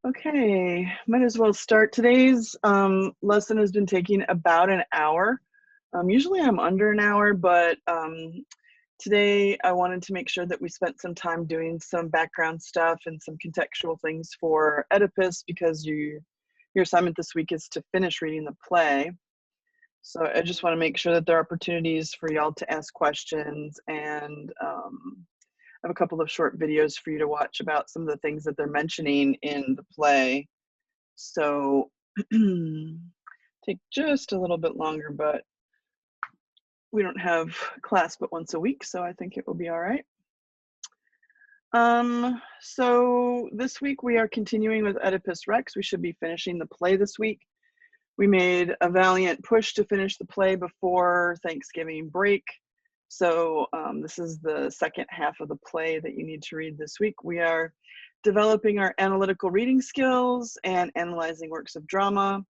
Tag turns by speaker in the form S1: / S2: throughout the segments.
S1: Okay, might as well start. Today's lesson has been taking about an hour. Usually I'm under an hour, but today I wanted to make sure that we spent some time doing some background stuff and some contextual things for Oedipus because your assignment this week is to finish reading the play. So I just want to make sure that there are opportunities for y'all to ask questions, and I have a couple of short videos for you to watch about some of the things that they're mentioning in the play. So take just a little bit longer, but we don't have class but once a week, so I think it will be all right. So this week we are continuing with Oedipus Rex. We should be finishing the play this week. We made a valiant push to finish the play before Thanksgiving break. So this is the second half of the play that you need to read this week. We are developing our analytical reading skills and analyzing works of drama.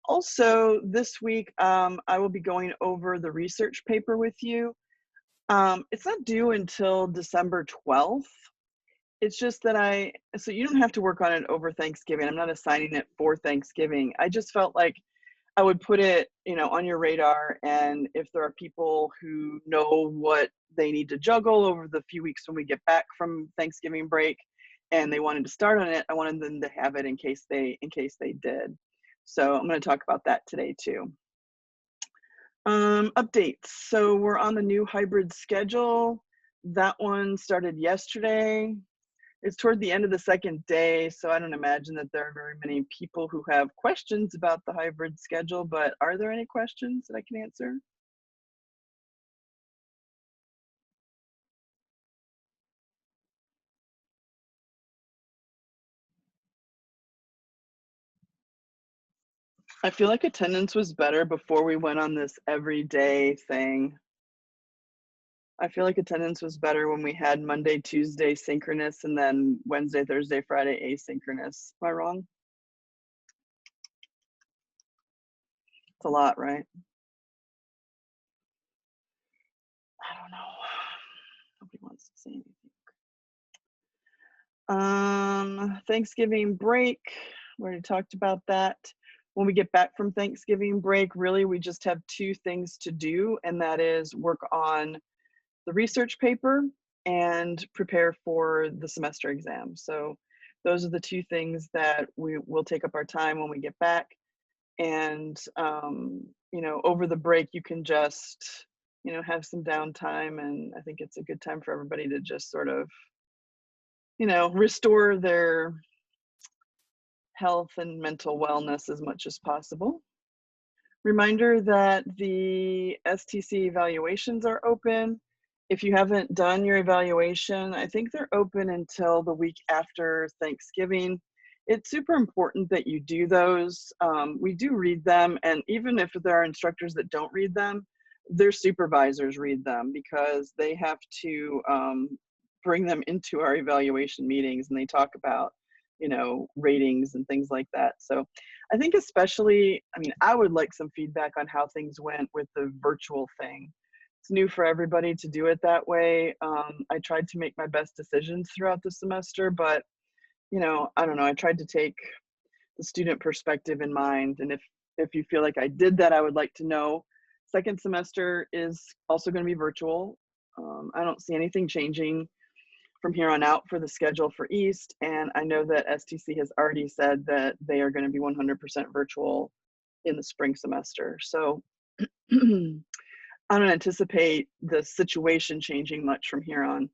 S1: Also, this week, I will be going over the research paper with you. It's not due until December 12th. It's just that so you don't have to work on it over Thanksgiving. I'm not assigning it for Thanksgiving. I just felt like I would put it, on your radar, and if there are people who know what they need to juggle over the few weeks when we get back from Thanksgiving break and they wanted to start on it, I wanted them to have it in case they did. So I'm going to talk about that today too. Updates. So we're on the new hybrid schedule. That one started yesterday. It's toward the end of the second day, so I don't imagine that there are very many people who have questions about the hybrid schedule, but are there any questions that I can answer? I feel like attendance was better before we went on this everyday thing. I feel like attendance was better when we had Monday, Tuesday synchronous, and then Wednesday, Thursday, Friday asynchronous. Am I wrong? It's a lot, right? I don't know. Nobody wants to say anything. Thanksgiving break. We already talked about that. When we get back from Thanksgiving break, really, we just have two things to do, and that is work on the research paper and prepare for the semester exam. So those are the two things that we will take up our time when we get back. And, over the break, you can just, have some downtime. And I think it's a good time for everybody to just sort of, restore their health and mental wellness as much as possible. Reminder that the STC evaluations are open. If you haven't done your evaluation, I think they're open until the week after Thanksgiving. It's super important that you do those. We do read them, and even if there are instructors that don't read them, their supervisors read them because they have to bring them into our evaluation meetings, and they talk about ratings and things like that. So I think especially, I would like some feedback on how things went with the virtual thing. It's new for everybody to do it that way. I tried to make my best decisions throughout the semester, but I don't know, I tried to take the student perspective in mind. And if you feel like I did that, I would like to know. Second semester is also going to be virtual. I don't see anything changing from here on out for the schedule for East. And I know that STC has already said that they are going to be 100% virtual in the spring semester. So I don't anticipate the situation changing much from here on.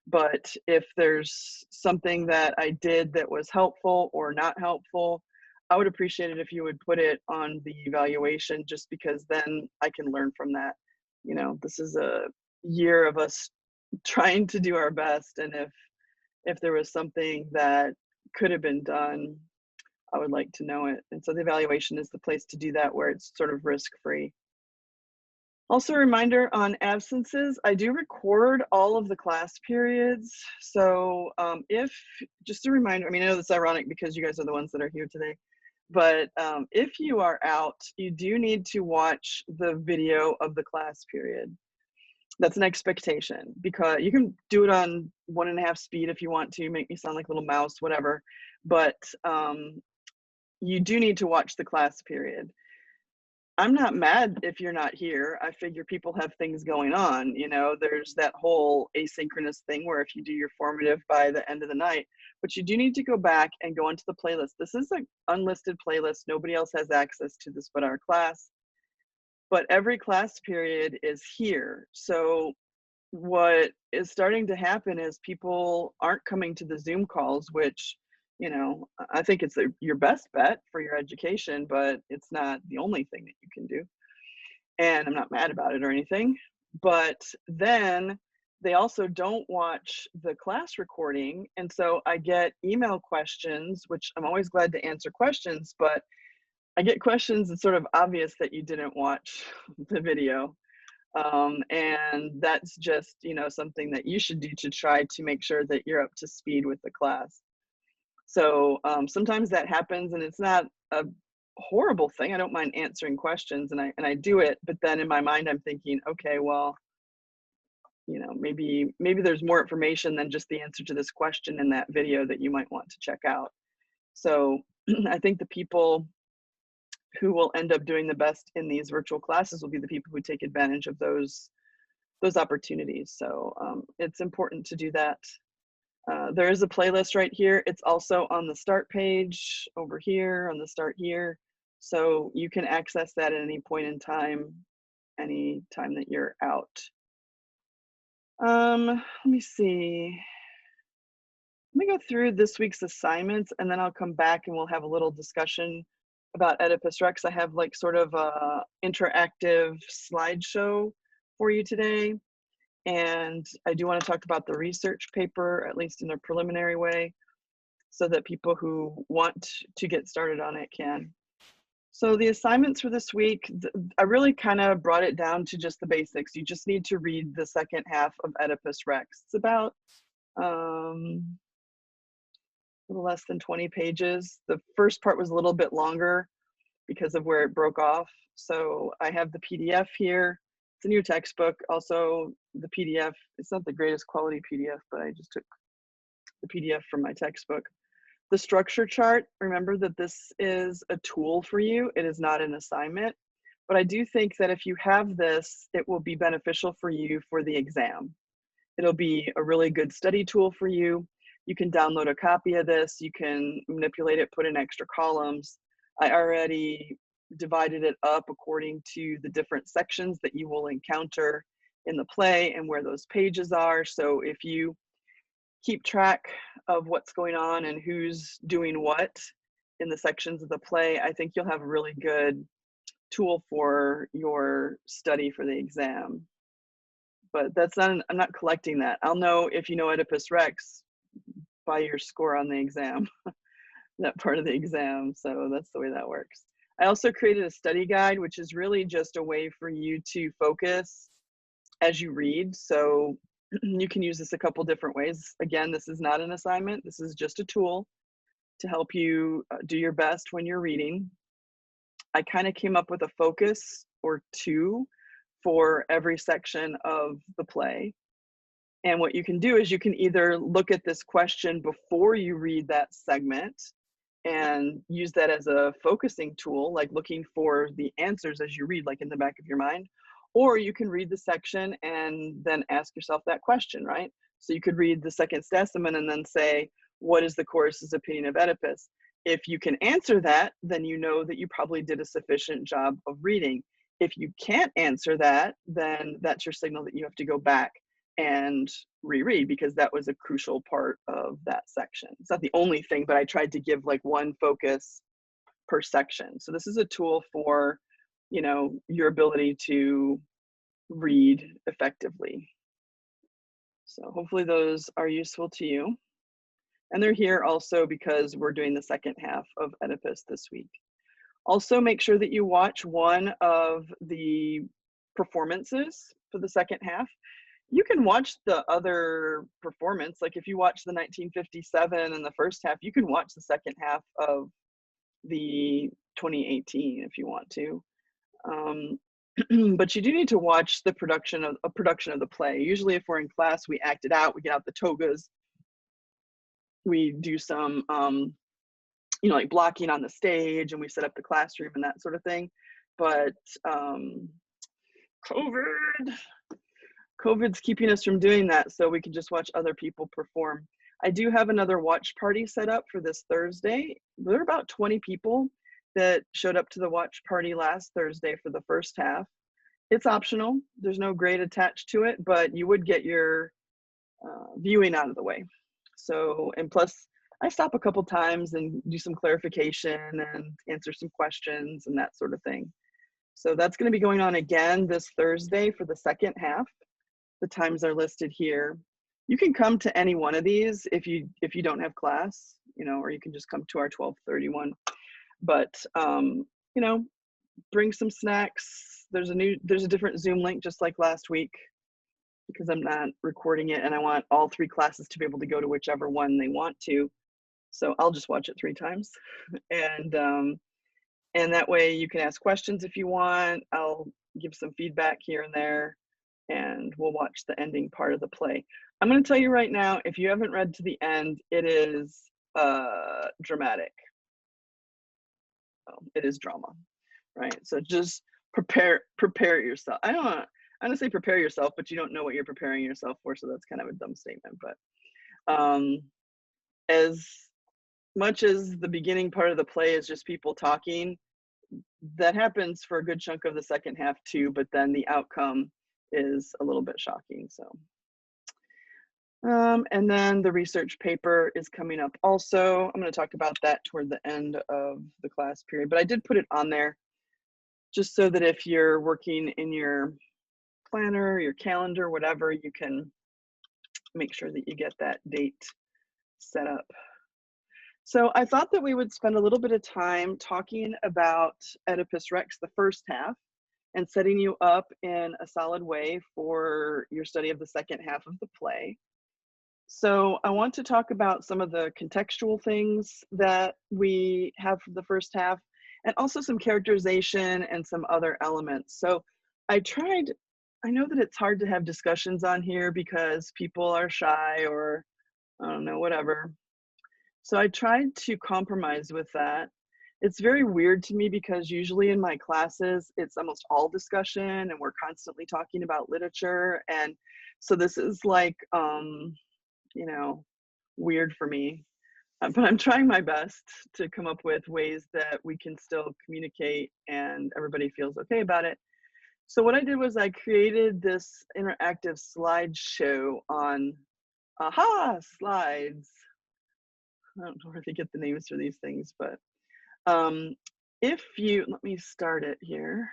S1: But if there's something that I did that was helpful or not helpful, I would appreciate it if you would put it on the evaluation, just because then I can learn from that. This is a year of us trying to do our best, and if there was something that could have been done, I would like to know it. And so the evaluation is the place to do that, where it's sort of risk-free. Also, a reminder on absences, I do record all of the class periods. So just a reminder, I know that's ironic because you guys are the ones that are here today, but if you are out, you do need to watch the video of the class period. That's an expectation, because you can do it on 1.5 speed if you want to, make me sound like a little mouse, whatever. But you do need to watch the class period. I'm not mad if you're not here. I figure people have things going on. You know, there's that whole asynchronous thing where if you do your formative by the end of the night, but you do need to go back and go into the playlist. This is an unlisted playlist. Nobody else has access to this but our class. But every class period is here. So what is starting to happen is people aren't coming to the Zoom calls, which, you know, I think it's your best bet for your education, but it's not the only thing that you can do. And I'm not mad about it or anything. But then they also don't watch the class recording. And so I get email questions, which I'm always glad to answer questions, but I get questions it's sort of obvious that you didn't watch the video. And that's just, you know, something that you should do to try to make sure that you're up to speed with the class. So sometimes that happens, and it's not a horrible thing. I don't mind answering questions, and I do it. But then in my mind, I'm thinking, okay, well, you know, maybe there's more information than just the answer to this question in that video that you might want to check out. So I think the people who will end up doing the best in these virtual classes will be the people who take advantage of those opportunities. So it's important to do that. There is a playlist right here. It's also on the start page over here, on the start here. So you can access that at any point in time, any time that you're out. Let me see. Let me go through this week's assignments, and then I'll come back and we'll have a little discussion about Oedipus Rex. I have like sort of a interactive slideshow for you today. And I do want to talk about the research paper, at least in a preliminary way, so that people who want to get started on it can. So the assignments for this week, I really kind of brought it down to just the basics. You just need to read the second half of Oedipus Rex. It's about a little less than 20 pages. The first part was a little bit longer because of where it broke off. So I have the PDF here. It's a new textbook. Also, the PDF, it's not the greatest quality PDF, but I just took the PDF from my textbook. The structure chart, remember that this is a tool for you. It is not an assignment. But I do think that if you have this, it will be beneficial for you for the exam. It'll be a really good study tool for you. You can download a copy of this. You can manipulate it, put in extra columns. I already divided it up according to the different sections that you will encounter in the play and where those pages are. So if you keep track of what's going on and who's doing what in the sections of the play, I think you'll have a really good tool for your study for the exam. But that's not, I'm not collecting that. I'll know if you know Oedipus Rex by your score on the exam, that part of the exam. So that's the way that works. I also created a study guide, which is really just a way for you to focus as you read. So you can use this a couple different ways. Again, this is not an assignment. This is just a tool to help you do your best when you're reading. I kind of came up with a focus or two for every section of the play. And what you can do is you can either look at this question before you read that segment and use that as a focusing tool, like looking for the answers as you read, like in the back of your mind. Or you can read the section and then ask yourself that question, right? So you could read the second testament and then say, what is the chorus's opinion of Oedipus? If you can answer that, then you know that you probably did a sufficient job of reading. If you can't answer that, then that's your signal that you have to go back and reread, because that was a crucial part of that section. It's not the only thing, but I tried to give like one focus per section. So this is a tool for, you know, your ability to read effectively. So hopefully those are useful to you. And they're here also because we're doing the second half of Oedipus this week. Also, make sure that you watch one of the performances for the second half. You can watch the other performance. Like if you watch the 1957 in the first half, you can watch the second half of the 2018 if you want to. But you do need to watch the production of a production of the play. Usually if we're in class, we act it out, we get out the togas, we do some you know, like blocking on the stage, and we set up the classroom and that sort of thing. But COVID, COVID's keeping us from doing that, so we can just watch other people perform. I do have another watch party set up for this Thursday. There are about 20 people that showed up to the watch party last Thursday for the first half. It's optional. There's no grade attached to it, but you would get your viewing out of the way. So, and plus, I stop a couple times and do some clarification and answer some questions and that sort of thing. So that's going to be going on again this Thursday for the second half. The times are listed here. You can come to any one of these if you don't have class, you know, or you can just come to our 12:31. But you know, bring some snacks. There's a different Zoom link just like last week, because I'm not recording it and I want all 3 classes to be able to go to whichever one they want to. So I'll just watch it 3 times. And that way you can ask questions if you want. I'll give some feedback here and there, and we'll watch the ending part of the play. I'm going to tell you right now, if you haven't read to the end, it is dramatic. It is drama, right? So just prepare yourself. I don't want to say prepare yourself, but you don't know what you're preparing yourself for, so that's kind of a dumb statement. But as much as the beginning part of the play is just people talking, that happens for a good chunk of the second half too, but then the outcome is a little bit shocking. So and then the research paper is coming up also. I'm going to talk about that toward the end of the class period, but I did put it on there just so that if you're working in your planner, your calendar, whatever, you can make sure that you get that date set up. So I thought that we would spend a little bit of time talking about Oedipus Rex, the first half, and setting you up in a solid way for your study of the second half of the play. So I want to talk about some of the contextual things that we have for the first half, and also some characterization and some other elements. So I know that it's hard to have discussions on here because people are shy or I don't know, whatever. So I tried to compromise with that. It's very weird to me because usually in my classes, it's almost all discussion and we're constantly talking about literature. And so this is like, you know, weird for me. But I'm trying my best to come up with ways that we can still communicate and everybody feels okay about it. So what I did was I created this interactive slideshow on Slides. I don't know where they get the names for these things, but if you, let me start it here.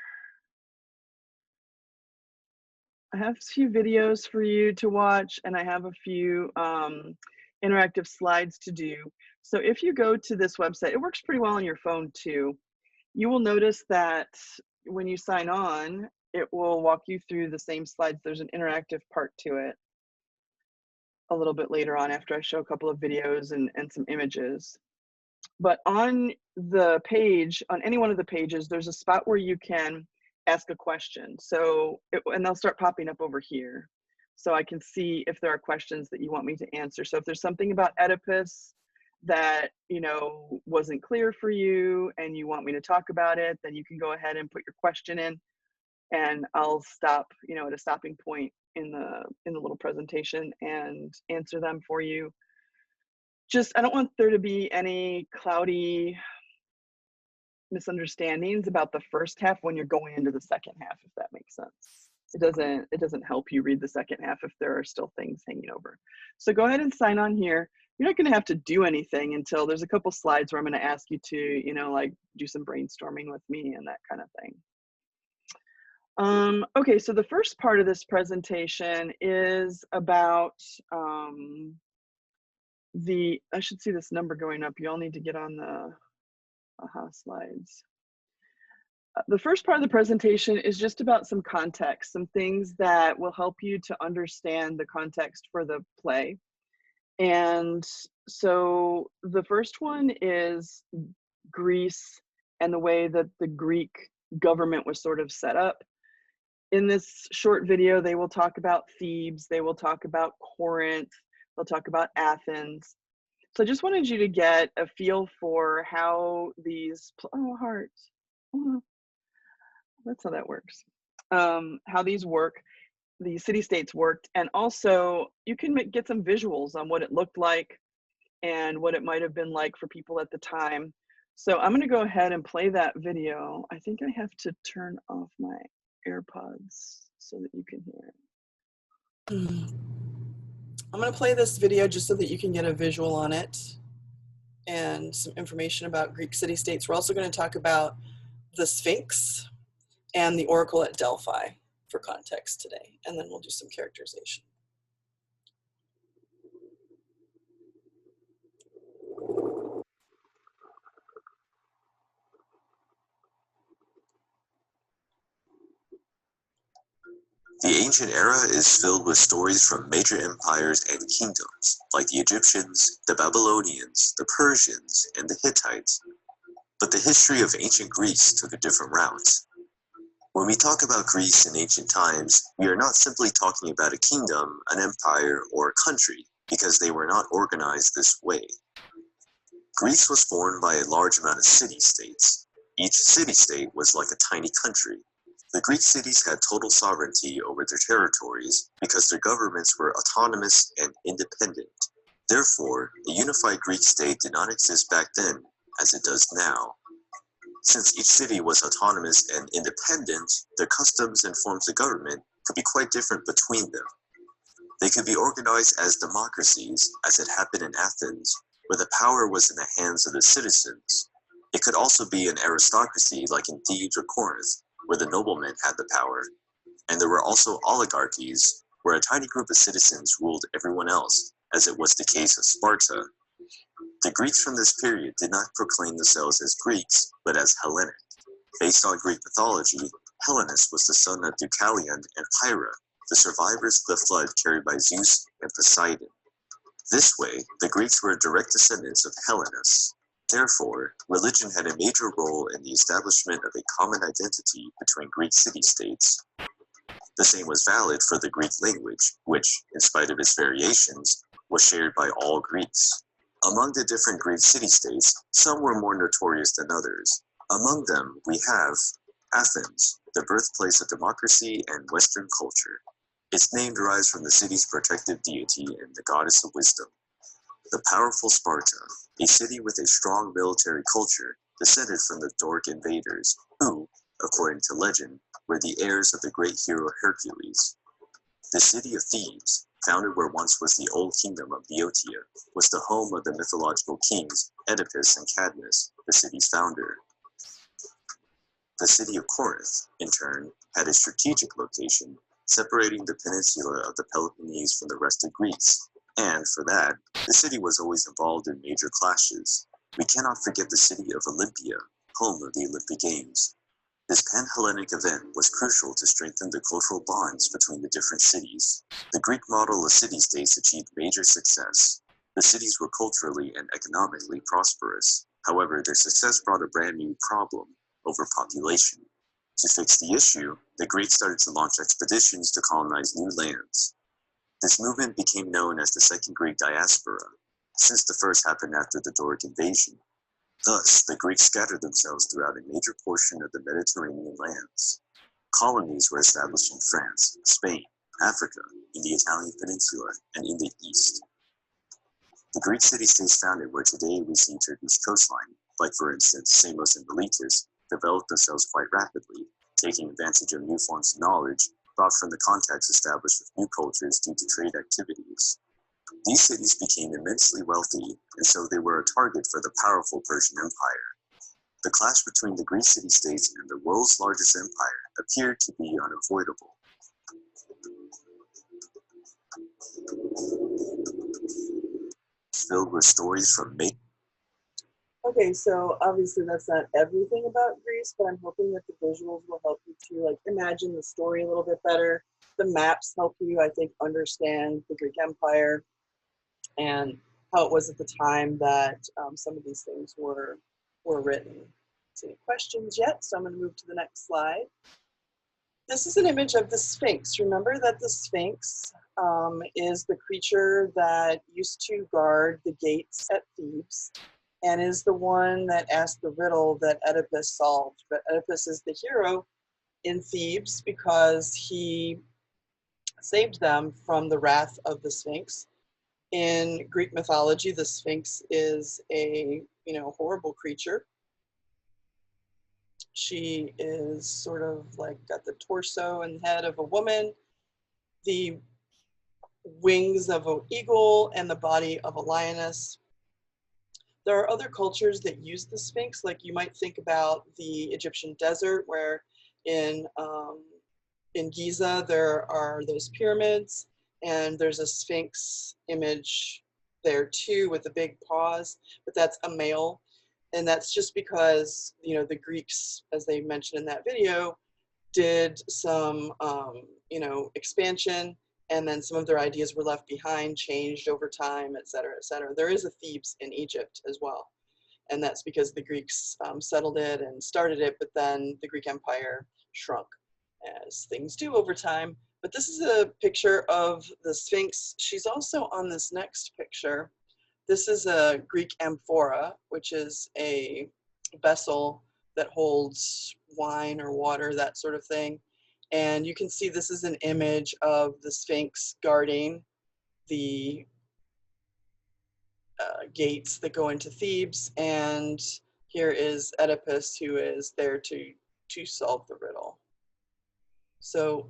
S1: I have a few videos for you to watch, and I have a few interactive slides to do. So if you go to this website, it works pretty well on your phone too. You will notice that when you sign on, it will walk you through the same slides. There's an interactive part to it a little bit later on after I show a couple of videos and some images. But on the page, on any one of the pages, there's a spot where you can ask a question. So, and they'll start popping up over here. So I can see if there are questions that you want me to answer. So if there's something about Oedipus that, you know, wasn't clear for you and you want me to talk about it, then you can go ahead and put your question in and I'll stop, you know, at a stopping point in the little presentation and answer them for you. Just, I don't want there to be any cloudy misunderstandings about the first half when you're going into the second half, if that makes sense. It doesn't help you read the second half if there are still things hanging over. So go ahead and sign on here. You're not going to have to do anything until there's a couple slides where I'm going to ask you to, you know, like do some brainstorming with me and that kind of thing. Okay, so the first part of this presentation is about I should see this number going up. You all need to get on the slides. The first part of the presentation is just about some context, some things that will help you to understand the context for the play. And so the first one is Greece and the way that the Greek government was sort of set up. In this short video, they will talk about Thebes, they will talk about Corinth, they'll talk about Athens. So I just wanted you to get a feel for how these, oh, hearts, oh, that's how that works. How these work, the city-states worked, and also you can get some visuals on what it looked like and what it might have been like for people at the time. So I'm gonna go ahead and play that video. I think I have to turn off my AirPods so that you can hear it. I'm gonna play this video just so that you can get a visual on it and some information about Greek city-states. We're also gonna talk about the Sphinx and the Oracle at Delphi for context today, and then we'll do some characterization.
S2: The ancient era is filled with stories from major empires and kingdoms, like the Egyptians, the Babylonians, the Persians, and the Hittites. But the history of ancient Greece took a different route. When we talk about Greece in ancient times, we are not simply talking about a kingdom, an empire, or a country, because they were not organized this way. Greece was formed by a large amount of city-states. Each city-state was like a tiny country. The Greek cities had total sovereignty over their territories because their governments were autonomous and independent. Therefore, a unified Greek state did not exist back then as it does now. Since each city was autonomous and independent, their customs and forms of government could be quite different between them. They could be organized as democracies, as it happened in Athens, where the power was in the hands of the citizens. It could also be an aristocracy like in Thebes or Corinth, where the noblemen had the power. And there were also oligarchies, where a tiny group of citizens ruled everyone else, as it was the case of Sparta. The Greeks from this period did not proclaim themselves as Greeks, but as Hellenic. Based on Greek mythology, Helenus was the son of Deucalion and Pyrrha, the survivors of the flood carried by Zeus and Poseidon. This way, the Greeks were direct descendants of Helenus. Therefore, religion had a major role in the establishment of a common identity between Greek city-states. The same was valid for the Greek language, which, in spite of its variations, was shared by all Greeks. Among the different Greek city-states, some were more notorious than others. Among them, we have Athens, the birthplace of democracy and Western culture. Its name derives from the city's protective deity and the goddess of wisdom. The powerful Sparta, a city with a strong military culture, descended from the Doric invaders, who, according to legend, were the heirs of the great hero Hercules. The city of Thebes, founded where once was the old kingdom of Boeotia, was the home of the mythological kings Oedipus and Cadmus, the city's founder. The city of Corinth, in turn, had a strategic location, separating the peninsula of the Peloponnese from the rest of Greece, and for that, the city was always involved in major clashes. We cannot forget the city of Olympia, home of the Olympic Games. This pan-Hellenic event was crucial to strengthen the cultural bonds between the different cities. The Greek model of city-states achieved major success. The cities were culturally and economically prosperous. However, their success brought a brand new problem: overpopulation. To fix the issue, the Greeks started to launch expeditions to colonize new lands. This movement became known as the Second Greek Diaspora, since the first happened after the Doric invasion. Thus, the Greeks scattered themselves throughout a major portion of the Mediterranean lands. Colonies were established in France, Spain, Africa, in the Italian peninsula, and in the East. The Greek city-states founded where today we see Turkey's coastline, like for instance Samos and Miletus, developed themselves quite rapidly, taking advantage of new forms of knowledge brought from the contacts established with new cultures due to trade activities. These cities became immensely wealthy, and so they were a target for the powerful Persian Empire. The clash between the Greek city-states and the world's largest empire appeared to be unavoidable. Filled with stories from
S1: Okay, so obviously that's not everything about Greece, but I'm hoping that the visuals will help you to like imagine the story a little bit better. The maps help you, I think, understand the Greek Empire and how it was at the time that some of these things were written. Any questions yet? So I'm going to move to the next slide. This is an image of the Sphinx. Remember that the Sphinx is the creature that used to guard the gates at Thebes and is the one that asked the riddle that Oedipus solved. But Oedipus is the hero in Thebes because he saved them from the wrath of the Sphinx. In Greek mythology, the Sphinx is a, horrible creature. She is sort of like got the torso and head of a woman, the wings of an eagle, and the body of a lioness. There are other cultures that use the Sphinx, like you might think about the Egyptian desert, where in Giza there are those pyramids, and there's a Sphinx image there too with the big paws, but that's a male. And that's just because, the Greeks, as they mentioned in that video, did some, expansion, and then some of their ideas were left behind, changed over time, et cetera, et cetera. There is a Thebes in Egypt as well. And that's because the Greeks settled it and started it, but then the Greek Empire shrunk, as things do over time. But this is a picture of the Sphinx. She's also on this next picture. This is a Greek amphora, which is a vessel that holds wine or water, that sort of thing. And you can see this is an image of the Sphinx guarding the gates that go into Thebes. And here is Oedipus, who is there to solve the riddle. So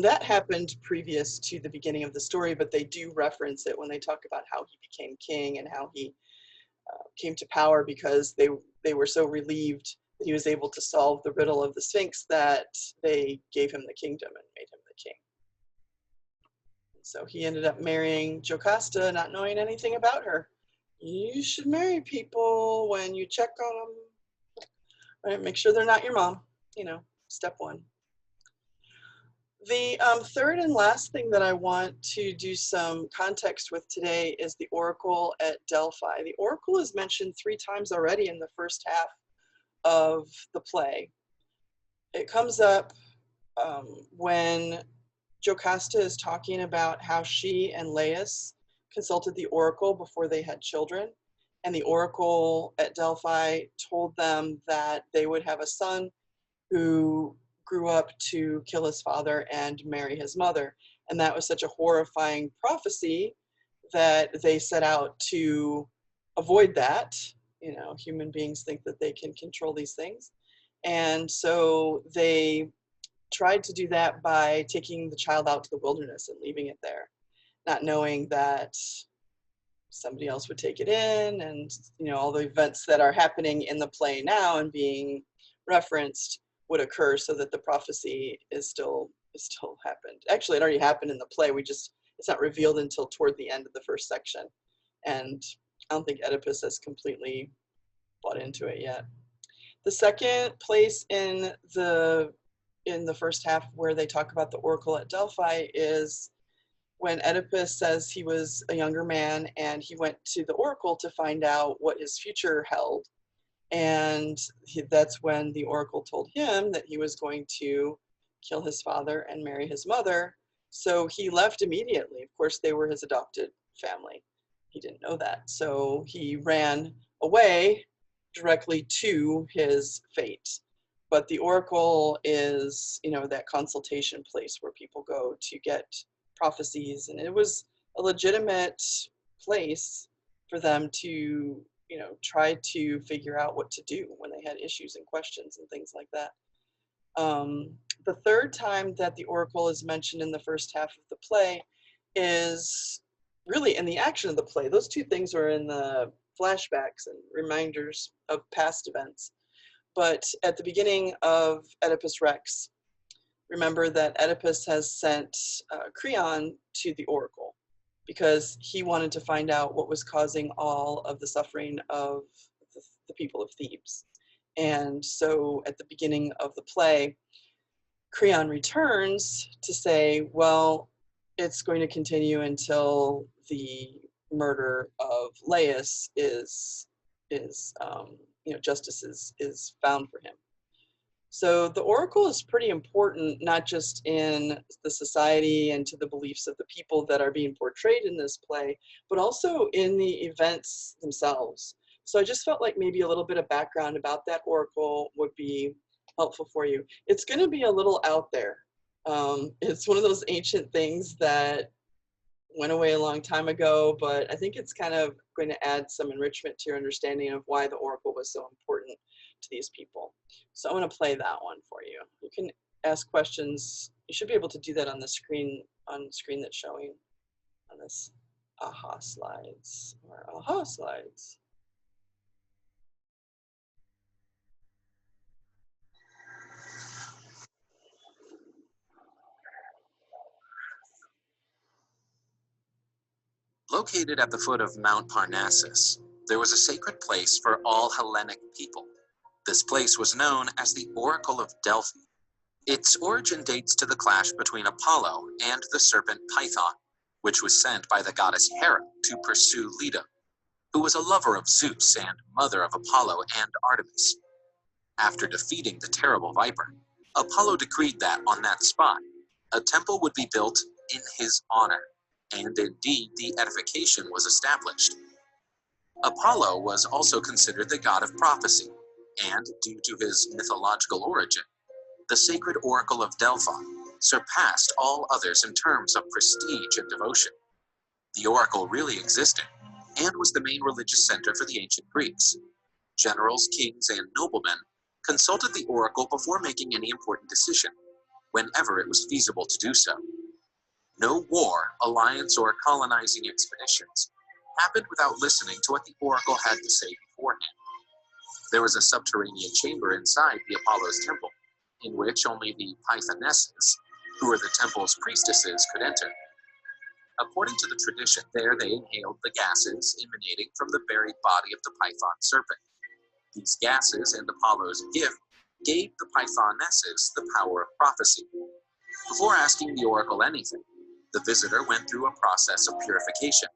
S1: that happened previous to the beginning of the story, but they do reference it when they talk about how he became king and how he came to power, because they were so relieved that he was able to solve the riddle of the Sphinx that they gave him the kingdom and made him the king. So he ended up marrying Jocasta, not knowing anything about her. You should marry people when you check on them, right? Make sure they're not your mom, step one. The third and last thing that I want to do some context with today is the oracle at Delphi. The oracle is mentioned 3 times already in the first half of the play. It comes up when Jocasta is talking about how she and Laius consulted the oracle before they had children, and the oracle at Delphi told them that they would have a son who grew up to kill his father and marry his mother. And that was such a horrifying prophecy that they set out to avoid that. Human beings think that they can control these things. And so they tried to do that by taking the child out to the wilderness and leaving it there, not knowing that somebody else would take it in, and all the events that are happening in the play now and being referenced would occur, so that the prophecy is still happened. Actually, it already happened in the play. It's not revealed until toward the end of the first section, and I don't think Oedipus has completely bought into it yet. The second place in the first half where they talk about the oracle at Delphi is when Oedipus says he was a younger man and he went to the oracle to find out what his future held. And that's when the oracle told him that he was going to kill his father and marry his mother. So he left immediately. Of course, they were his adopted family. He didn't know that. So he ran away directly to his fate. But the oracle is, that consultation place where people go to get prophecies. And it was a legitimate place for them to try to figure out what to do when they had issues and questions and things like that. The third time that the oracle is mentioned in the first half of the play is really in the action of the play. Those 2 things are in the flashbacks and reminders of past events. But at the beginning of Oedipus Rex, remember that Oedipus has sent Creon to the oracle because he wanted to find out what was causing all of the suffering of the people of Thebes. And so at the beginning of the play, Creon returns to say, well, it's going to continue until the murder of Laius justice is found for him. So the oracle is pretty important, not just in the society and to the beliefs of the people that are being portrayed in this play, but also in the events themselves. So I just felt like maybe a little bit of background about that oracle would be helpful for you. It's going to be a little out there. It's one of those ancient things that went away a long time ago, but I think it's kind of going to add some enrichment to your understanding of why the oracle was so important to these people. So I'm going to play that one for you. You can ask questions. You should be able to do that on the screen that's showing on this aha slides or aha slides.
S2: Located at the foot of Mount Parnassus, there was a sacred place for all Hellenic people. This place was known as the Oracle of Delphi. Its origin dates to the clash between Apollo and the serpent Python, which was sent by the goddess Hera to pursue Leto, who was a lover of Zeus and mother of Apollo and Artemis. After defeating the terrible viper, Apollo decreed that on that spot, a temple would be built in his honor, and indeed the edification was established. Apollo was also considered the god of prophecy, and due to his mythological origin, the sacred oracle of Delphi surpassed all others in terms of prestige and devotion. The oracle really existed, and was the main religious center for the ancient Greeks. Generals, kings, and noblemen consulted the oracle before making any important decision, whenever it was feasible to do so. No war, alliance, or colonizing expeditions happened without listening to what the oracle had to say beforehand. There was a subterranean chamber inside the Apollo's temple, in which only the Pythonesses, who were the temple's priestesses, could enter. According to the tradition, there they inhaled the gases emanating from the buried body of the Python serpent. These gases and Apollo's gift gave the Pythonesses the power of prophecy. Before asking the oracle anything, the visitor went through a process of purification.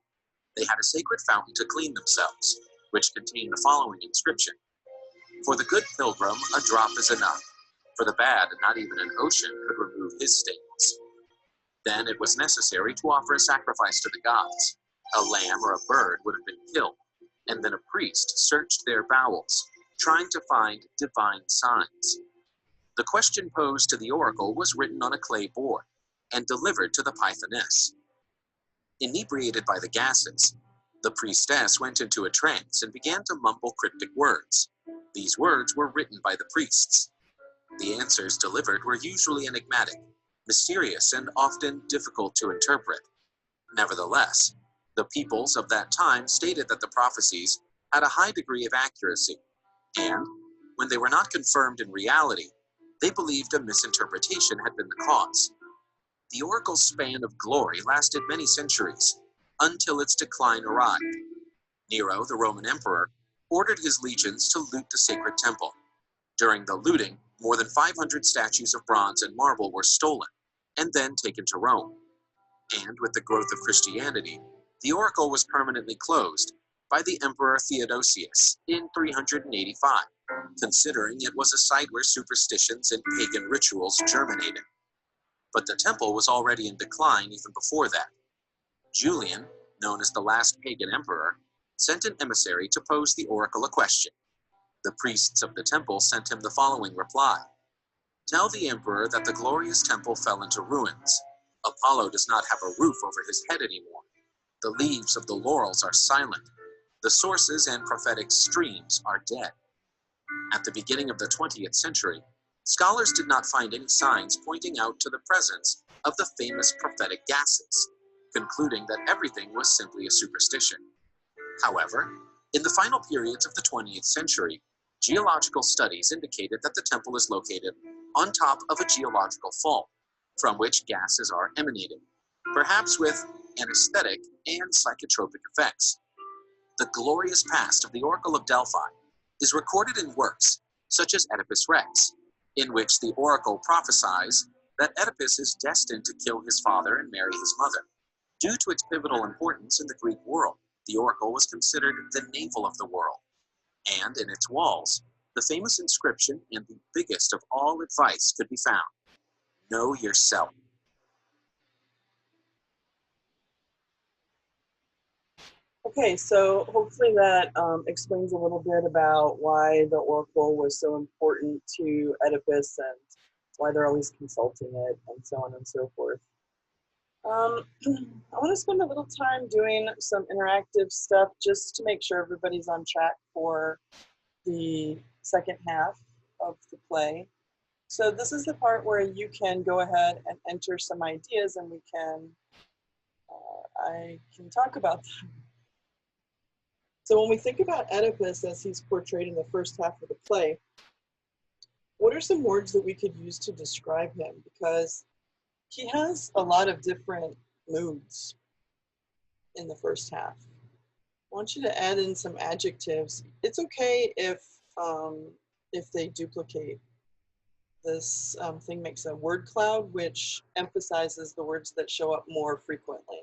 S2: They had a sacred fountain to clean themselves, which contained the following inscription: "For the good pilgrim, a drop is enough. For the bad, not even an ocean could remove his stains." Then it was necessary to offer a sacrifice to the gods. A lamb or a bird would have been killed, and then a priest searched their bowels, trying to find divine signs. The question posed to the oracle was written on a clay board and delivered to the Pythoness. Inebriated by the gases, the priestess went into a trance and began to mumble cryptic words. These words were written by the priests. The answers delivered were usually enigmatic, mysterious, and often difficult to interpret. Nevertheless, the peoples of that time stated that the prophecies had a high degree of accuracy, and, when they were not confirmed in reality, they believed a misinterpretation had been the cause. The oracle's span of glory lasted many centuries, until its decline arrived. Nero, the Roman emperor, ordered his legions to loot the sacred temple. During the looting, more than 500 statues of bronze and marble were stolen, and then taken to Rome. And with the growth of Christianity, the oracle was permanently closed by the Emperor Theodosius in 385, considering it was a site where superstitions and pagan rituals germinated. But the temple was already in decline even before that. Julian, known as the last pagan emperor, sent an emissary to pose the oracle a question. The priests of the temple sent him the following reply: "Tell the emperor that the glorious temple fell into ruins. Apollo does not have a roof over his head anymore. The leaves of the laurels are silent. The sources and prophetic streams are dead." At the beginning of the 20th century, scholars did not find any signs pointing out to the presence of the famous prophetic gases, concluding that everything was simply a superstition. However, in the final periods of the 20th century, geological studies indicated that the temple is located on top of a geological fault, from which gases are emanating, perhaps with anesthetic and psychotropic effects. The glorious past of the Oracle of Delphi is recorded in works such as Oedipus Rex, in which the oracle prophesies that Oedipus is destined to kill his father and marry his mother. Due to its pivotal importance in the Greek world, the oracle was considered the navel of the world, and in its walls, the famous inscription and the biggest of all advice could be found: know yourself.
S1: Okay, so hopefully that explains a little bit about why the oracle was so important to Oedipus and why they're always consulting it and so on and so forth. I want to spend a little time doing some interactive stuff just to make sure everybody's on track for the second half of the play. So this is the part where you can go ahead and enter some ideas and I can talk about them. So when we think about Oedipus as he's portrayed in the first half of the play, what are some words that we could use to describe him? Because he has a lot of different moods in the first half. I want you to add in some adjectives. It's okay if they duplicate. This thing makes a word cloud, which emphasizes the words that show up more frequently.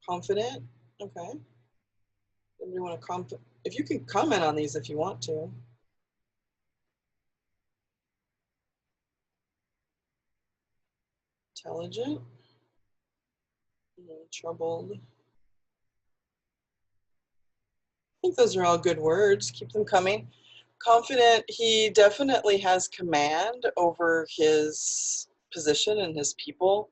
S1: Confident, okay. Anybody want to comment? If you can comment on these if you want to. Intelligent, troubled. I think those are all good words. Keep them coming. Confident, he definitely has command over his position and his people.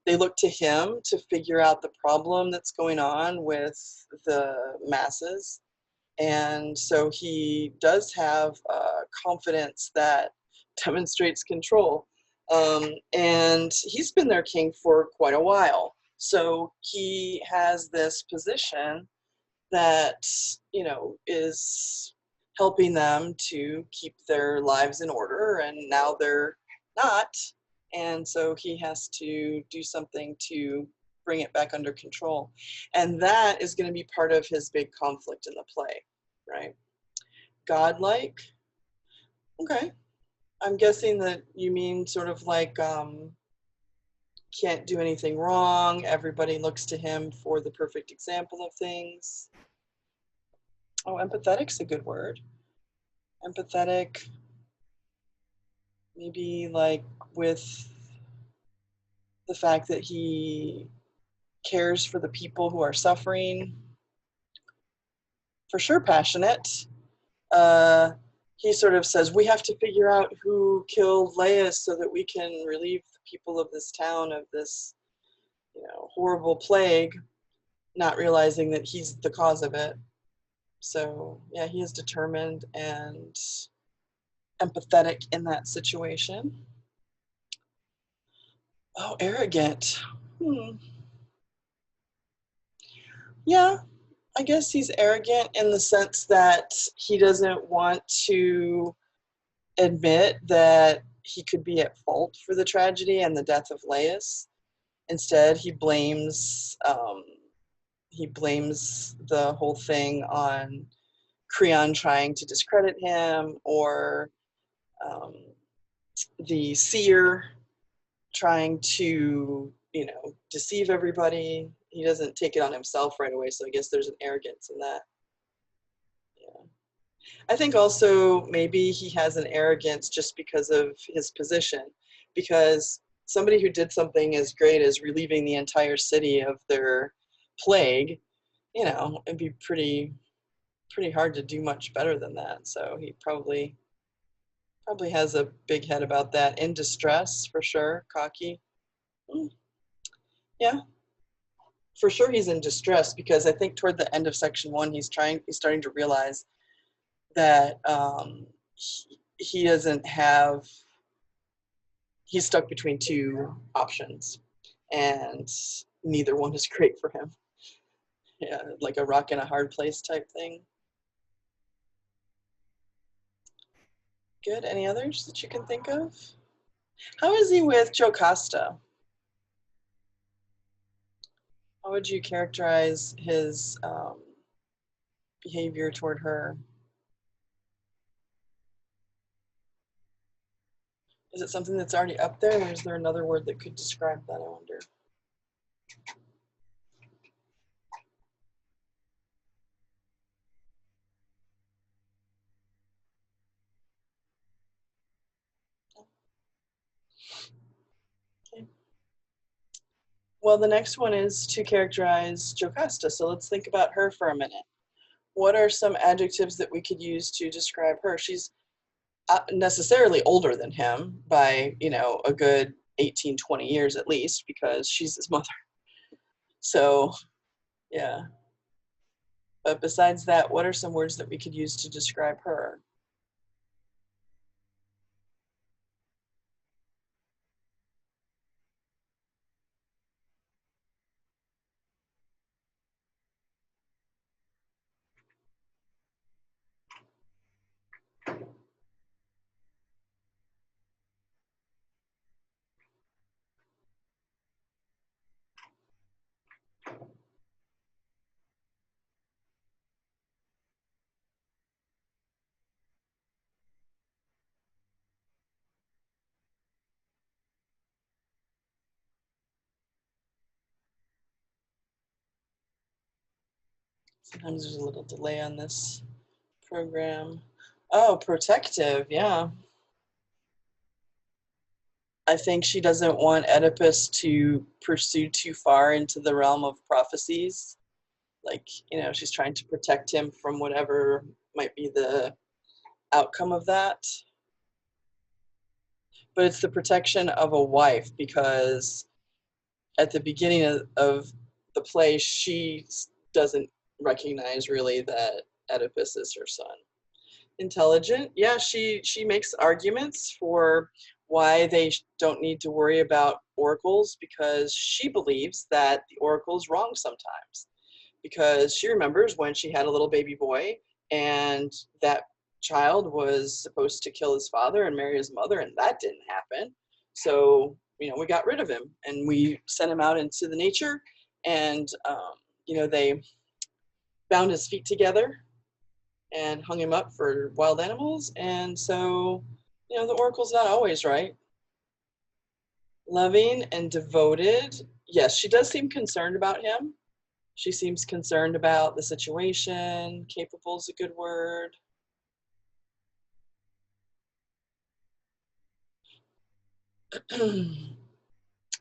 S1: They look to him to figure out the problem that's going on with the masses. And so he does have confidence that demonstrates control. And he's been their king for quite a while. So he has this position that, you know, is helping them to keep their lives in order, and now they're not. And so he has to do something to bring it back under control. And that is going to be part of his big conflict in the play, right? Godlike. Okay. I'm guessing that you mean sort of like can't do anything wrong. Everybody looks to him for the perfect example of things. Oh, empathetic's a good word. Empathetic, maybe like with the fact that he cares for the people who are suffering. For sure, passionate. He sort of says, we have to figure out who killed Laius so that we can relieve the people of this town of this, you know, horrible plague, not realizing that he's the cause of it. So yeah, he is determined and empathetic in that situation. Oh, arrogant. Yeah, I guess he's arrogant in the sense that he doesn't want to admit that he could be at fault for the tragedy and the death of Laius. Instead, he blames the whole thing on Creon trying to discredit him, or the seer trying to, you know, deceive everybody. He doesn't take it on himself right away, so I guess there's an arrogance in that. Yeah. I think also maybe he has an arrogance just because of his position, because somebody who did something as great as relieving the entire city of their plague, you know, it'd be pretty hard to do much better than that. So he probably has a big head about that. In distress, for sure. Cocky. Yeah, for sure he's in distress, because I think toward the end of section 1 he's starting to realize that he doesn't have, he's stuck between two options and neither one is great for him. Yeah, like a rock in a hard place type thing. Good. Any others that you can think of? How is he with Jocasta? How would you characterize his behavior toward her? Is it something that's already up there, or is there another word that could describe that, I wonder? Well, the next one is to characterize Jocasta. So let's think about her for a minute. What are some adjectives that we could use to describe her? She's necessarily older than him by, a good 18, 20 years at least, because she's his mother. So, yeah. But besides that, what are some words that we could use to describe her? Sometimes there's a little delay on this program. Oh, protective, yeah. I think she doesn't want Oedipus to pursue too far into the realm of prophecies. Like, she's trying to protect him from whatever might be the outcome of that. But it's the protection of a wife, because at the beginning of the play, she doesn't recognize really that Oedipus is her son. Intelligent, yeah, she makes arguments for why they don't need to worry about oracles, because she believes that the oracle's wrong sometimes, because she remembers when she had a little baby boy and that child was supposed to kill his father and marry his mother, and that didn't happen. So we got rid of him and we sent him out into the nature, and they bound his feet together and hung him up for wild animals. And so, the oracle's not always right. Loving and devoted. Yes, she does seem concerned about him. She seems concerned about the situation. Capable is a good word.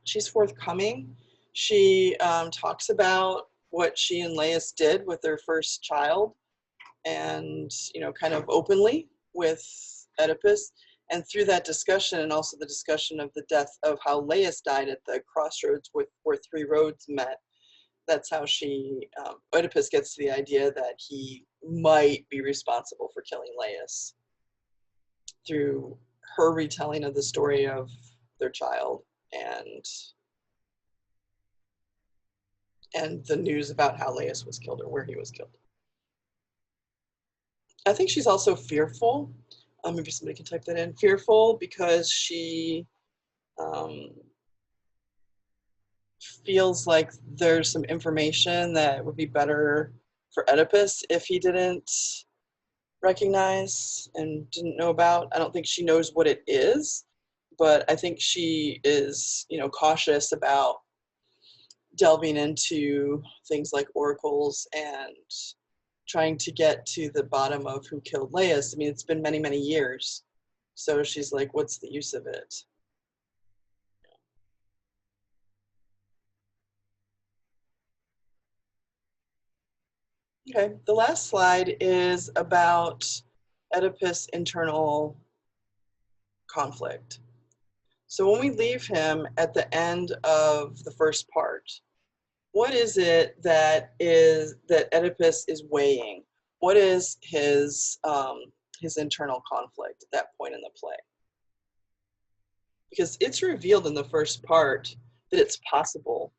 S1: She's forthcoming. She talks about what she and Laius did with their first child, and kind of openly with Oedipus. And through that discussion, and also the discussion of the death of how Laius died at the crossroads where three roads met, that's how Oedipus gets to the idea that he might be responsible for killing Laius through her retelling of the story of their child, and the news about how Laius was killed or where he was killed. I think she's also fearful. Maybe somebody can type that in. Fearful because she feels like there's some information that would be better for Oedipus if he didn't recognize and didn't know about. I don't think she knows what it is, but I think she is, cautious about delving into things like oracles and trying to get to the bottom of who killed Laius. I mean, it's been many, many years. So she's like, what's the use of it? Okay, the last slide is about Oedipus' internal conflict. So when we leave him at the end of the first part, what is it that Oedipus is weighing? What is his internal conflict at that point in the play? Because it's revealed in the first part that it's possible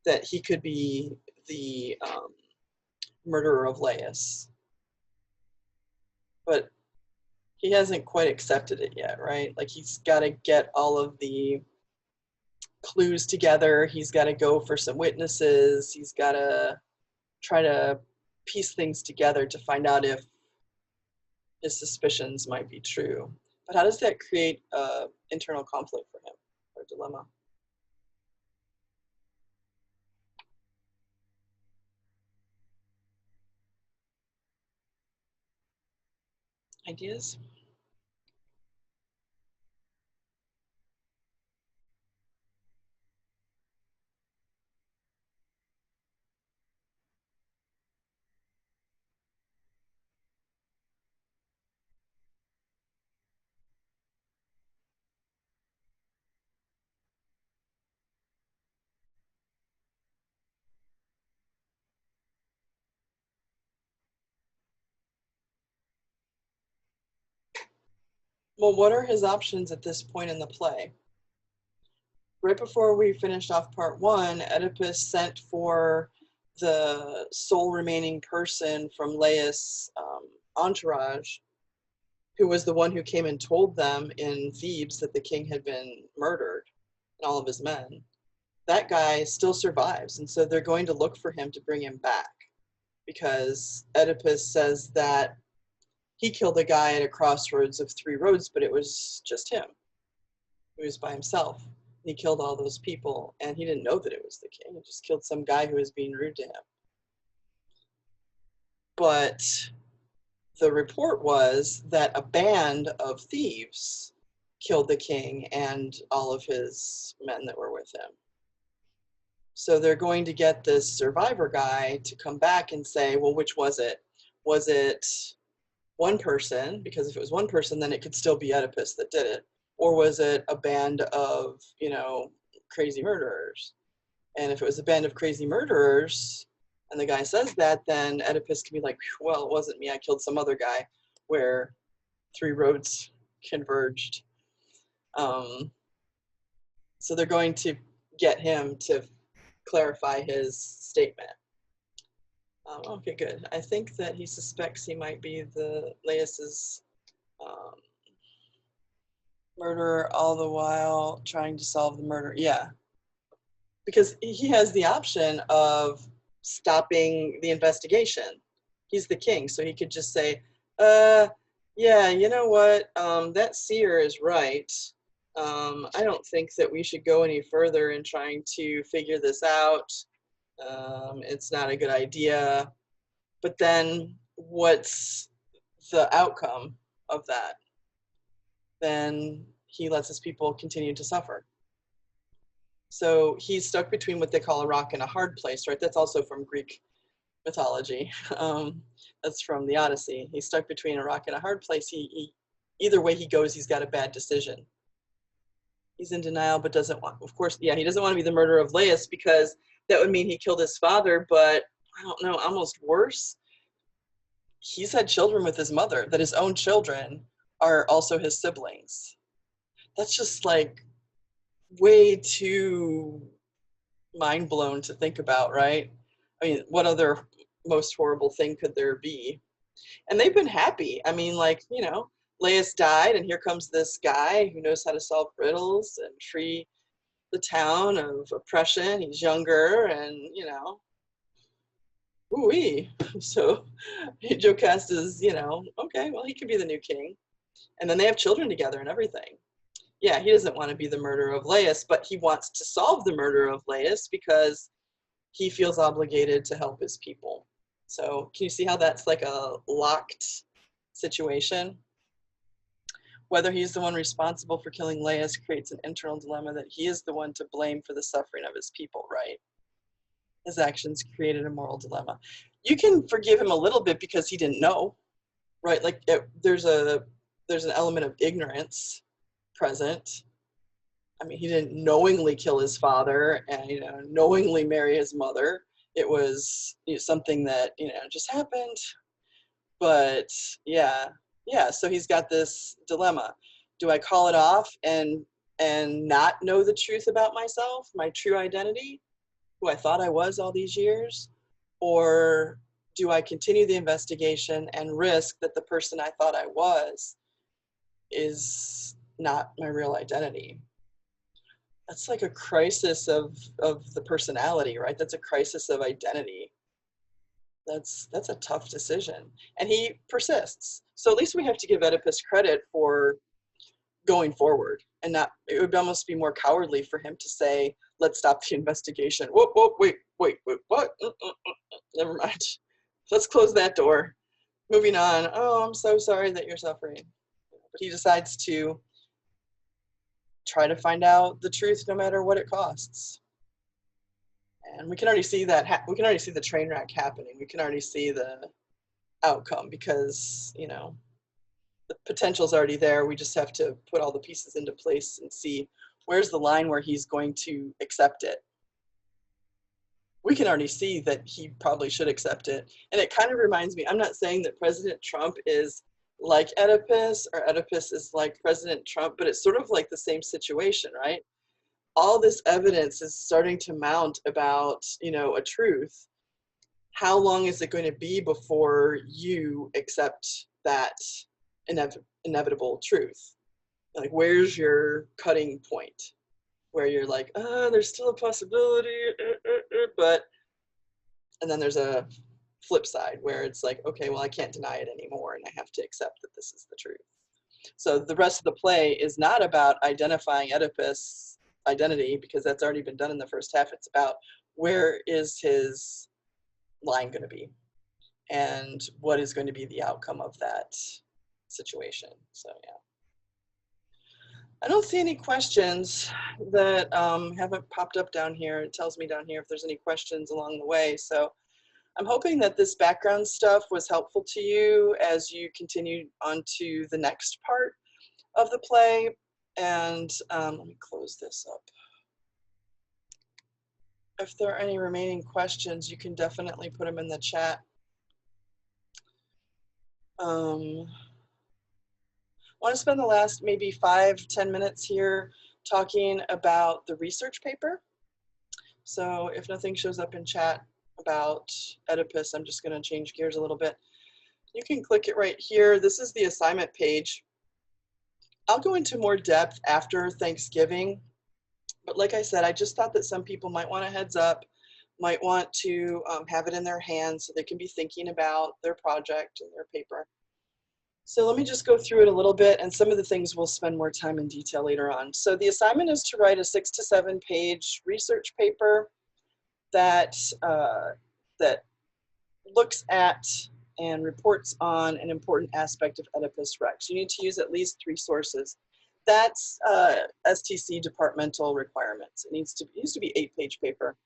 S1: that he could be the murderer of Laius, but he hasn't quite accepted it yet, right? Like, he's got to get all of the clues together. He's got to go for some witnesses. He's got to try to piece things together to find out if his suspicions might be true. But how does that create internal conflict for him, or dilemma? Ideas? Well, what are his options at this point in the play? Right before we finished off part one, Oedipus sent for the sole remaining person from Laius' entourage, who was the one who came and told them in Thebes that the king had been murdered and all of his men. That guy still survives, and so they're going to look for him to bring him back, because Oedipus says that he killed a guy at a crossroads of 3 roads, but it was just him. He was by himself. He killed all those people, and he didn't know that it was the king. He just killed some guy who was being rude to him. But the report was that a band of thieves killed the king and all of his men that were with him. So they're going to get this survivor guy to come back and say, well, which was it? Was it one person? Because if it was one person, then it could still be Oedipus that did it. Or was it a band of, crazy murderers? And if it was a band of crazy murderers, and the guy says that, then Oedipus can be like, well, it wasn't me, I killed some other guy, where 3 roads converged. So they're going to get him to clarify his statement. Okay, good. I think that he suspects he might be the Laius's murderer, all the while trying to solve the murder. Yeah, because he has the option of stopping the investigation. He's the king, so he could just say, yeah, you know what, that seer is right. I don't think that we should go any further in trying to figure this out. It's not a good idea. But then what's the outcome of that? Then he lets his people continue to suffer. So he's stuck between what they call a rock and a hard place, right? That's also from Greek mythology. That's from the Odyssey. He's stuck between a rock and a hard place. Either way he goes, he's got a bad decision. He's in denial, but doesn't want, of course, yeah, he doesn't want to be the murderer of Laius, because that would mean he killed his father, but I don't know, almost worse. He's had children with his mother, that his own children are also his siblings. That's just like way too mind blown to think about, right? I mean, what other most horrible thing could there be? And they've been happy. I mean, like, Laius died, and here comes this guy who knows how to solve riddles and free the town of oppression. He's younger, and, ooh-wee. So Jocasta is, okay, well, he could be the new king. And then they have children together and everything. Yeah, he doesn't want to be the murderer of Laius, but he wants to solve the murder of Laius because he feels obligated to help his people. So can you see how that's like a locked situation? Whether he's the one responsible for killing Laius creates an internal dilemma that he is the one to blame for the suffering of his people, right? His actions created a moral dilemma. You can forgive him a little bit because he didn't know, right? Like there's an element of ignorance present. I mean, he didn't knowingly kill his father and, knowingly marry his mother. It was something that, just happened. But yeah, so he's got this dilemma. Do I call it off and not know the truth about myself, my true identity, who I thought I was all these years? Or do I continue the investigation and risk that the person I thought I was is not my real identity? That's like a crisis of the personality, right? That's a crisis of identity. That's a tough decision. And he persists. So at least we have to give Oedipus credit for going forward, and not, it would almost be more cowardly for him to say, let's stop the investigation. Whoa, wait, what? Never mind. Let's close that door. Moving on. Oh, I'm so sorry that you're suffering. But he decides to try to find out the truth no matter what it costs. And we can already see that, we can already see the train wreck happening. We can already see the outcome because, the potential's already there. We just have to put all the pieces into place and see where's the line where he's going to accept it. We can already see that he probably should accept it. And it kind of reminds me, I'm not saying that President Trump is like Oedipus, or Oedipus is like President Trump, but it's sort of like the same situation, right? All this evidence is starting to mount about, you know, a truth. How long is it going to be before you accept that inevitable truth? Like, where's your cutting point where you're like, there's still a possibility, but, and then there's a flip side where it's like, okay, well, I can't deny it anymore and I have to accept that this is the truth. So the rest of the play is not about identifying Oedipus' identity, because that's already been done in the first half. It's about where is his line going to be and what is going to be the outcome of that situation. So yeah. I don't see any questions that haven't popped up down here. It tells me down here if there's any questions along the way. So I'm hoping that this background stuff was helpful to you as you continue on to the next part of the play. And let me close this up. If there are any remaining questions, you can definitely put them in the chat. I want to spend the last maybe 5-10 minutes here talking about the research paper. So if nothing shows up in chat about Oedipus, I'm just going to change gears a little bit. You can click it right here. This is the assignment page. I'll go into more depth after Thanksgiving, but like I said, I just thought that some people might want a heads up, might want to have it in their hands so they can be thinking about their project and their paper. So let me just go through it a little bit, and some of the things we'll spend more time in detail later on. So the assignment is to write a 6 to 7 page research paper that, that looks at and reports on an important aspect of Oedipus Rex. You need to use at least 3 sources. That's STC departmental requirements. It used to be 8-page paper,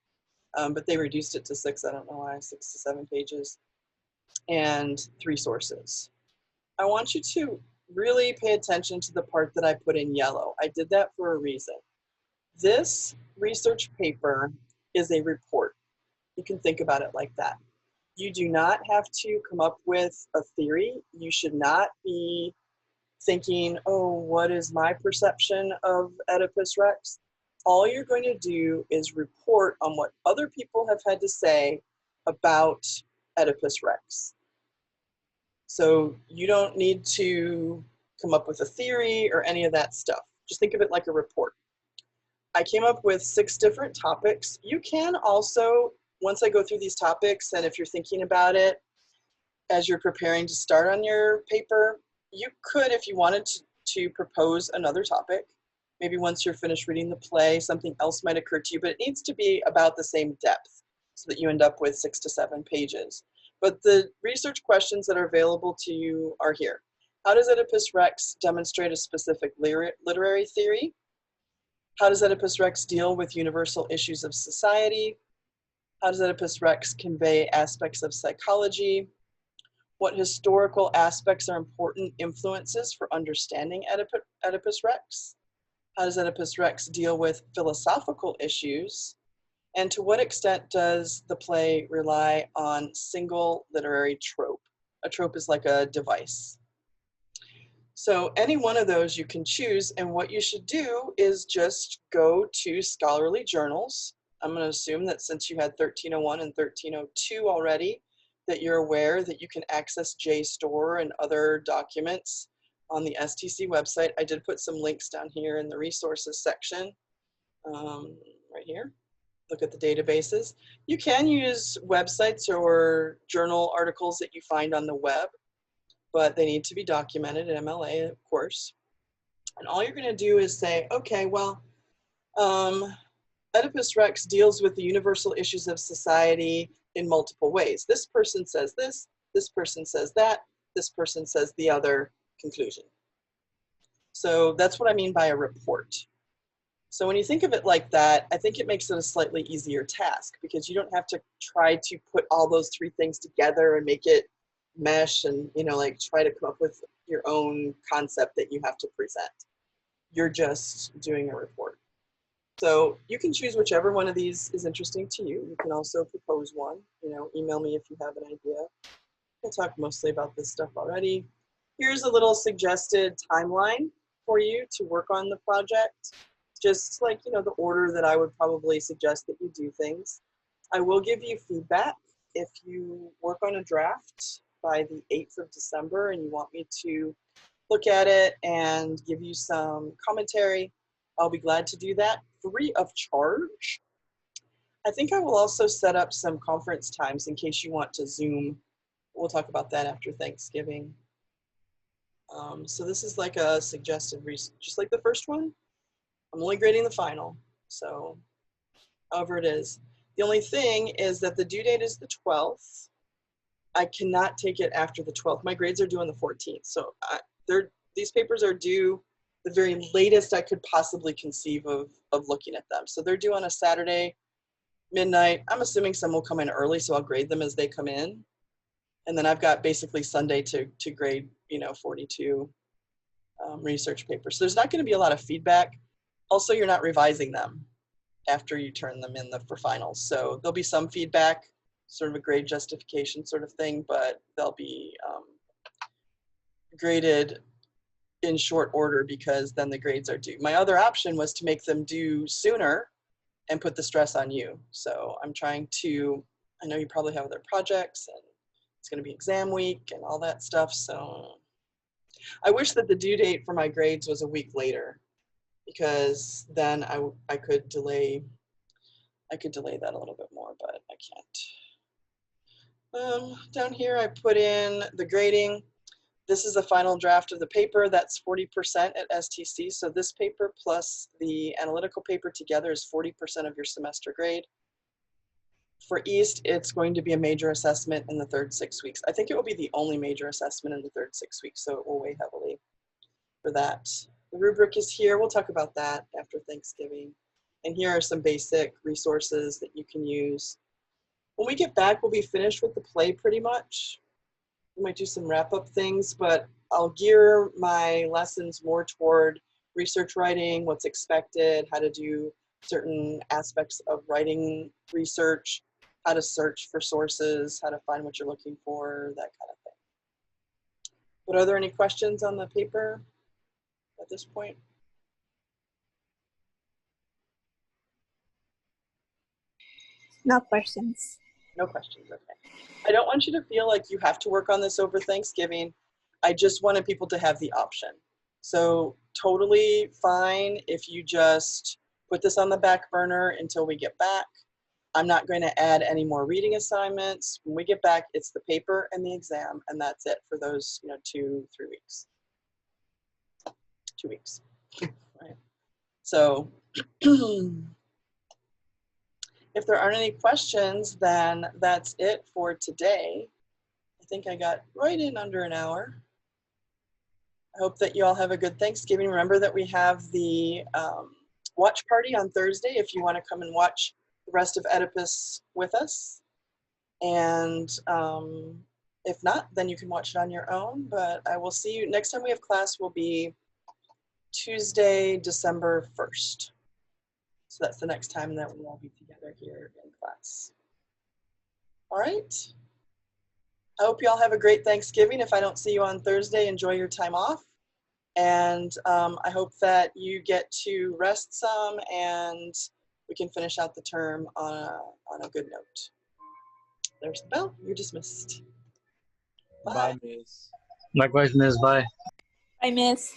S1: but they reduced it to 6. I don't know why, 6 to 7 pages, and 3 sources. I want you to really pay attention to the part that I put in yellow. I did that for a reason. This research paper is a report. You can think about it like that. You do not have to come up with a theory. You should not be thinking, oh, what is my perception of Oedipus Rex? All you're going to do is report on what other people have had to say about Oedipus Rex. So you don't need to come up with a theory or any of that stuff. Just think of it like a report. I came up with 6 different topics. You can also, once I go through these topics, and if you're thinking about it as you're preparing to start on your paper, you could, if you wanted to propose another topic. Maybe once you're finished reading the play, something else might occur to you, but it needs to be about the same depth so that you end up with 6 to 7 pages. But the research questions that are available to you are here. How does Oedipus Rex demonstrate a specific literary theory? How does Oedipus Rex deal with universal issues of society? How does Oedipus Rex convey aspects of psychology? What historical aspects are important influences for understanding Oedipus Rex? How does Oedipus Rex deal with philosophical issues? And to what extent does the play rely on single literary trope? A trope is like a device. So any one of those you can choose, and what you should do is just go to scholarly journals. I'm going to assume that since you had 1301 and 1302 already, that you're aware that you can access JSTOR and other documents on the STC website. I did put some links down here in the resources section, right here. Look at the databases. You can use websites or journal articles that you find on the web, but they need to be documented in MLA, of course. And all you're going to do is say, okay, well, Oedipus Rex deals with the universal issues of society in multiple ways. This person says this person says that, this person says the other, conclusion. So that's what I mean by a report. So when you think of it like that, I think it makes it a slightly easier task, because you don't have to try to put all those 3 things together and make it mesh and, you know, like try to come up with your own concept that you have to present. You're just doing a report. So you can choose whichever one of these is interesting to you. You can also propose one, you know, email me if you have an idea. I talked mostly about this stuff already. here's a little suggested timeline for you to work on the project. Just like, you know, the order that I would probably suggest that you do things. I will give you feedback if you work on a draft by the 8th of December and you want me to look at it and give you some commentary. I'll be glad to do that, free of charge. I think I will also set up some conference times in case you want to Zoom. We'll talk about that after Thanksgiving. So this is like a suggested research, just like the first one. I'm only grading the final, so however it is. The only thing is that the due date is the 12th. I cannot take it after the 12th. My grades are due on the 14th, so these papers are due the very latest I could possibly conceive of looking at them. So they're due on a Saturday, midnight. I'm assuming some will come in early, so I'll grade them as they come in. And then I've got basically Sunday to grade, you know, 42 research papers. So there's not going to be a lot of feedback. Also, you're not revising them after you turn them in for finals. So there'll be some feedback, sort of a grade justification sort of thing, but they'll be graded in short order because then the grades are due. My other option was to make them due sooner and put the stress on you. So I'm trying to, I know you probably have other projects and it's going to be exam week and all that stuff. So I wish that the due date for my grades was a week later, because then I could delay that a little bit more, but I can't. Down here I put in the grading. This is the final draft of the paper. That's 40% at STC. So this paper plus the analytical paper together is 40% of your semester grade. For East, it's going to be a major assessment in the third 6 weeks. I think it will be the only major assessment in the third 6 weeks, so it will weigh heavily for that. The rubric is here. We'll talk about that after Thanksgiving. And here are some basic resources that you can use. When we get back, we'll be finished with the play pretty much. We might do some wrap-up things, but I'll gear my lessons more toward research writing, what's expected, how to do certain aspects of writing research, how to search for sources, how to find what you're looking for, that kind of thing. But are there any questions on the paper at this point?
S3: No questions.
S1: No questions, okay. I don't want you to feel like you have to work on this over Thanksgiving. I just wanted people to have the option. So totally fine if you just put this on the back burner until we get back. I'm not going to add any more reading assignments. When we get back, it's the paper and the exam, and that's it for those, 2-3 weeks. 2 weeks, right? So if there aren't any questions, then that's it for today. I think I got right in under an hour. I hope that you all have a good Thanksgiving. Remember that we have the watch party on Thursday if you want to come and watch the rest of Oedipus with us. And if not, then you can watch it on your own. But I will see you next time we have class will be Tuesday, December 1st. So that's the next time that we'll all be together here in class. All right. I hope you all have a great Thanksgiving. If I don't see you on Thursday, enjoy your time off. And I hope that you get to rest some and we can finish out the term on a good note. There's the bell. You're dismissed. Bye.
S4: Bye, Miss. Likewise, Miss. Bye.
S3: Bye, Miss.